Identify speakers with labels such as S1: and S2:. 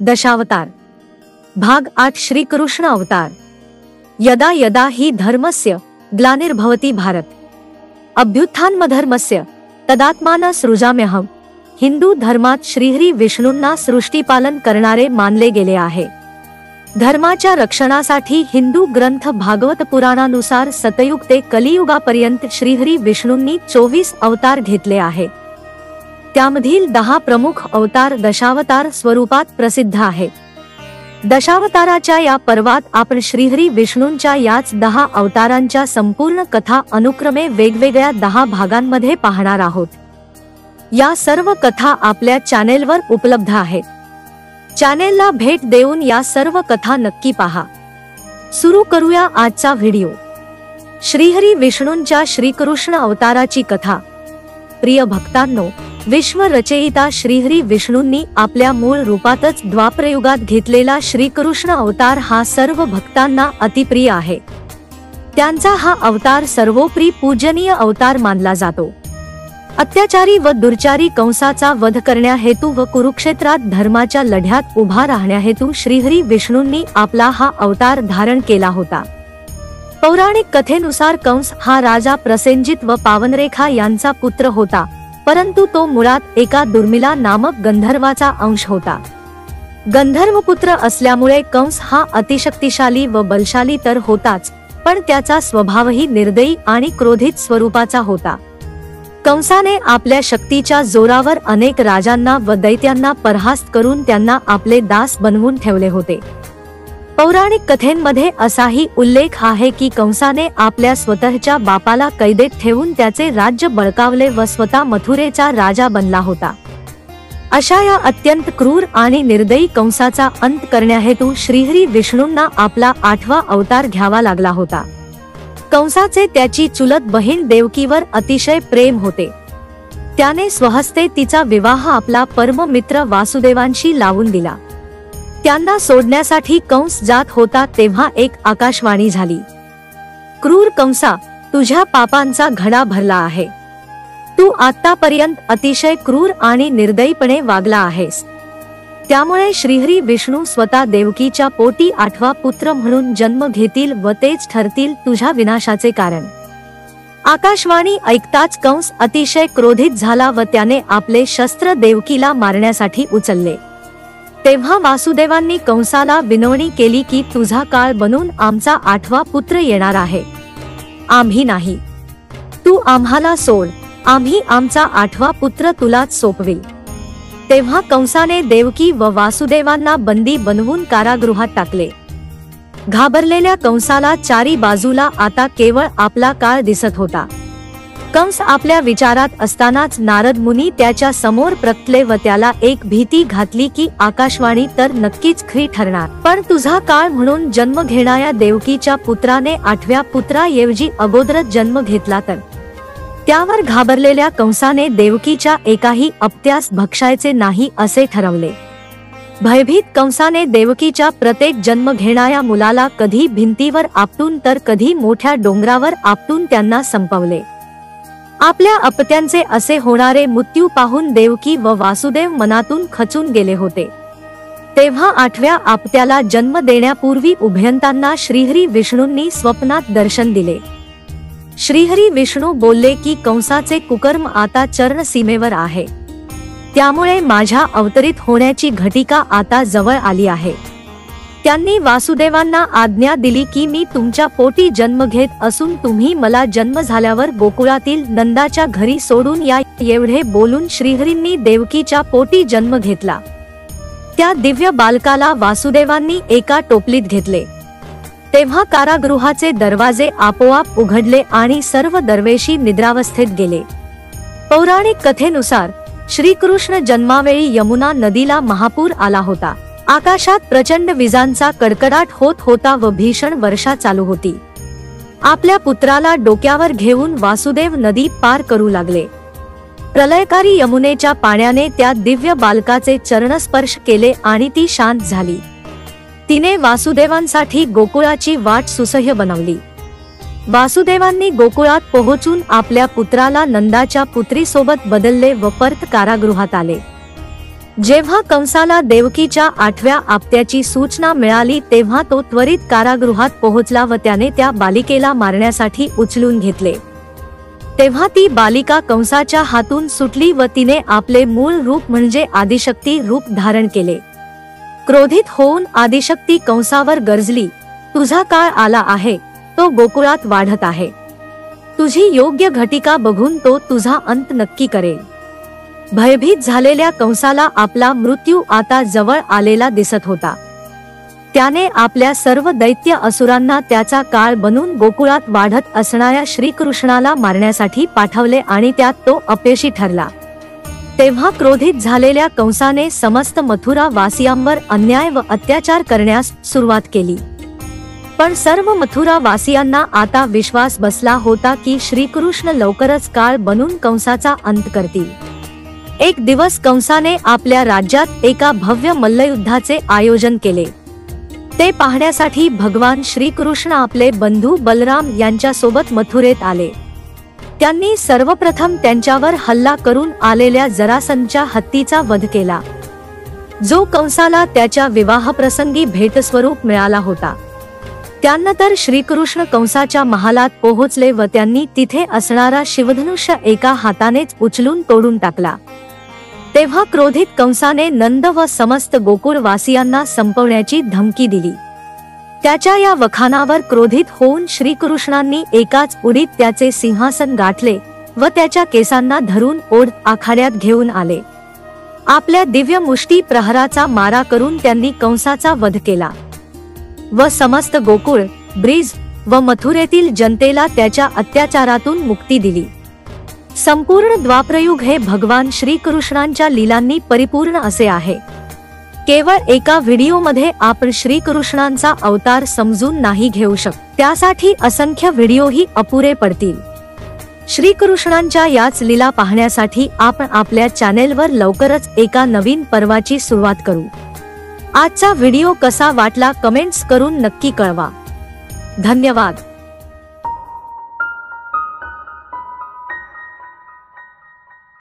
S1: दशावतार भाग 8 श्रीकृष्ण अवतार। यदा यदा हि धर्मस्य ग्लानिर्भवति भारत अभ्युत्थानमधर्मस्य तदात्मानं सृजाम्यहम। हिंदू धर्मात श्रीहरी विष्णूंना सृष्टीपालन करणारे मानले गेले आहे। धर्माच्या रक्षणासाठी हिंदू ग्रंथ भागवत पुराणानुसार सतयुग ते कलियुगापर्यंत श्रीहरी विष्णूंनी 24 अवतार घेतले आहे। त्यामधील 10 प्रमुख अवतार दशावतार स्वरूपात प्रसिद्ध आहेत। दशावताराच्या या पर्वात आपण श्रीहरी विष्णूंच्या याच 10 अवतारांच्या संपूर्ण कथा अनुक्रमे वेगवेगळ्या 10 भागांमध्ये पाहणार आहोत। या सर्व कथा आपल्या चॅनेलवर उपलब्ध आहेत। चॅनेलला भेट देऊन या सर्व कथा नक्की पहा। सुरू करूया आजचा व्हिडिओ। श्रीहरी विष्णूंच्या श्रीकृष्ण अवताराची कथा। प्रिय भक्तांनो, विश्व रचयिता श्रीहरी विष्णूंनी आपल्या मूळ रूपातच द्वापरयुगात घेतलेला श्रीकृष्ण अवतार हा सर्व भक्तांना अतिप्रिय आहे। त्यांचा हा अवतार सर्वोपरी पूजनीय अवतार मानला जातो। अत्याचारी व दुर्चारी कंसाचा वध करण्याहेतू व कुरुक्षेत्रात धर्माच्या लढ्यात उभा राहण्याहेतू श्रीहरी विष्णूंनी आपला हा अवतार धारण केला होता। पौराणिक कथेनुसार कंस हा राजा प्रसेनजित व पावनरेखा यांचा पुत्र होता, परंतु तो मुळात एका दुर्मिला नामक गंधर्वाचा अंश होता। गंधर्वपुत्र असल्यामुळे कंस हा अतिशक्तिशाली व बलशाली तर होताच, पण त्याचा स्वभावही निर्दयी आणि क्रोधित स्वरूपाचा होता। कंसाने आपल्या शक्तीच्या जोरावर अनेक राजांना व दैत्यांना परास्त करून त्यांना आपले दास बनवून ठेवले होते। पौराणिक कथेंमध्ये असाही उल्लेख आहे की कंसाने आपल्या स्वतःच्या बापाला कैदेत ठेवून त्याचे राज्य बळकावले व स्वतः मथुरेचा राजा बनला होता। अशा या अत्यंत क्रूर आणि निर्दयी कंसाचा अंत करण्याहेतू श्रीहरी विष्णूंना आपला 8वा अवतार घ्यावा लागला होता। कंसाचे त्याची चुलत बहीण देवकीवर अतिशय प्रेम होते। त्याने स्वहस्ते तिचा विवाह आपला परम मित्र वासुदेवांशी लावून दिला। त्यांना सोडण्यासाठी कंस जात होता तेव्हा एक आकाशवाणी झाली, क्रूर कंसा, तुझ्या पापांचा घडा भरला आहे। तू आतापर्यंत अतिशय क्रूर आणि निर्दयीपणे वागला आहेस। त्यामुळे श्रीहरी विष्णू स्वतः देवकीच्या पोटी 8वा पुत्र म्हणून जन्म घेतील व तेच ठरतील तुझ्या विनाशाचे कारण। आकाशवाणी ऐकताच कंस अतिशय क्रोधित झाला व त्याने आपले शस्त्र देवकीला मारण्यासाठी उचलले। तेव्हा वासुदेवांनी कंसाला विनवणी केली की तुझा काळ बनून आमचा 8वा पुत्र येणार आहे, आम्ही नाही। तू आम्हाला सोड, आम्ही आमचा 8वा पुत्र तुलाच सोपविल। तेव्हा कंसाने देवकी व वासुदेवांना बंदी बनवून कारागृहात टाकले। घाबरलेल्या कंसाला चारी बाजूला आता केवळ आपला काळ दिसत होता। कंस आपल्या विचारात असतानाच नारद मुनी त्याच्या समोर प्रकटले व त्याला एक भीती घातली की आकाशवाणी तर नक्कीच खरी ठरणार, पण तुझा काळ म्हणून जन्म घेणाऱ्या देवकीच्या पुत्राने 8व्या पुत्राऐवजी अगोदरच जन्म घेतला तर? त्यावर घाबरलेल्या कंसाने देवकीच्या एकाही अपत्यास भक्षायचे नाही असे ठरवले। भयभीत कंसाने देवकीच्या प्रत्येक जन्म घेणाऱ्या मुलाला कधी भिंतीवर आपटून तर कधी मोठ्या डोंगरावर आपटून त्यांना संपवले। आपल्या अपत्यांचे असे होणारे मृत्यू पाहून देवकी व वासुदेव मनातून खचून गेले होते। तेव्हा 8व्या आपत्याला जन्म देण्यापूर्वी उभयंतांना श्रीहरी विष्णूंनी स्वप्नात दर्शन दिले। श्रीहरी विष्णू बोलले की कंसाचे कुकर्म आता चरणसीमेवर आहे, त्यामुळे माझ्या अवतरित होण्याची घटिका आता जवळ आली आहे। त्यांनी वासुदेवांना आज्ञा दिली की मी तुमच्या पोटी जन्म घेत असून तुम्ही मला जन्म झाल्यावर गोकुळातील नंदाच्या घरी सोडून या। एवढे बोलून श्रीहरींनी देवकीच्या पोटी जन्म घेतला। त्या दिव्य बालकाला वासुदेवांनी एका टोपलीत घेतले। तेव्हा कारागृहाचे दरवाजे आपोआप उघडले आणि सर्व दरवेशी निद्रावस्थेत गेले। पौराणिक कथेनुसार श्रीकृष्ण जन्मावेळी यमुना नदीला महापूर आला होता। आकाशात प्रचंड विजांचा कडकडाट होत होता व भीषण वर्षा चालू होती। आपल्या पुत्राला डोक्यावर घेऊन वासुदेव नदी पार करू लागले। प्रलयकारी यमुनेच्या पाण्याने त्या दिव्य बालकाचे चरणस्पर्श केले आणि ती शांत झाली। तिने वासुदेवांसाठी गोकुळाची वाट सुसह्य बनवली। वासुदेवांनी गोकुळात पोहोचून आपल्या पुत्राला नंदाच्या पुत्रीसोबत बदलले व परत कारागृहात आले। जेव्हा कंसाला देवकीच्या 8व्या आपत्याची सूचना मिळाली तेव्हा तो त्वरित कारागृहात पोहोचला व त्याने त्या बालिकेला मारण्यासाठी उचलून घेतले। तेव्हा ती बालिका कंसाच्या हातून सुटली व तिने आपले मूळ रूप म्हणजे आदिशक्ती रूप धारण केले। क्रोधित होऊन आदिशक्ती कंसावर गरजली, तुझा काळ आला आहे, तो गोकुळात वाढत आहे। तुझी योग्य घटिका बघून तो तुझा अंत नक्की करेल। भयभीत झालेल्या कंसाला आपला मृत्यू आता जवळ आलेला दिसत होता। त्याने आपल्या सर्व दैत्य असुरांना त्याचा काळ बनून गोकुळात वाढत असणाऱ्या श्रीकृष्णाला मारण्यासाठी पाठवले आणि त्यात तो अपयशी ठरला। तेव्हा क्रोधित झालेल्या कंसाने समस्त मथुरा वासियांवर अन्याय व अत्याचार करण्यास सुरुवात केली। पण सर्व मथुरा वासियांना आता विश्वास बसला होता की श्रीकृष्ण लवकरच काळ बनून कंसाचा अंत करतील। एक दिवस कंसाने आपल्या राज्यात एका भव्य मल्लयुद्धाचे आयोजन केले। ते पाहण्यासाठी भगवान श्रीकृष्ण आपले बंधू बलराम यांच्या सोबत मथुरेत आले। त्यांनी सर्वप्रथम त्यांच्यावर हल्ला करून आलेल्या जरासंधच्या हत्तीचा वध केला, जो कंसाला त्याच्या विवाहप्रसंगी भेटस्वरूप मिळाला होता। त्यानंतर श्रीकृष्ण कंसाच्या महालात पोहोचले व त्यांनी तिथे असणारा शिवधनुष्य एका हातानेच उचलून तोडून टाकला। तेव्हा क्रोधित कंसाने नंद व समस्त गोकुळवासियांना संपवण्याची धमकी दिली। त्याच्या या वखानावर क्रोधित होऊन श्रीकृष्णांनी एकाच उडीत त्याचे सिंहासन गाठले व त्याच्या केसांना धरून ओढ आखाड्यात घेऊन आले। आपल्या दिव्य मुष्टी प्रहाराचा मारा करून त्यांनी कंसाचा वध केला व समस्त गोकुळ, ब्रिज व मथुरेतील जनतेला त्याच्या अत्याचारातून मुक्ती दिली। संपूर्ण द्वापरयुग हे भगवान श्रीकृष्णांच्या लीलांनी परिपूर्ण असे आहे। केवळ एका व्हिडिओमध्ये आपण श्रीकृष्णांचा अवतार समजून नाही घेऊ शकत, त्यासाठी असंख्य व्हिडिओही अपुरे पडतील। श्रीकृष्णांच्या याच लीला पाहण्यासाठी आपण आपल्या चॅनेलवर लवकरच एका नवीन पर्वाची सुरुवात करू। आजचा व्हिडिओ कसा वाटला कमेंट्स करून नक्की कळवा। धन्यवाद।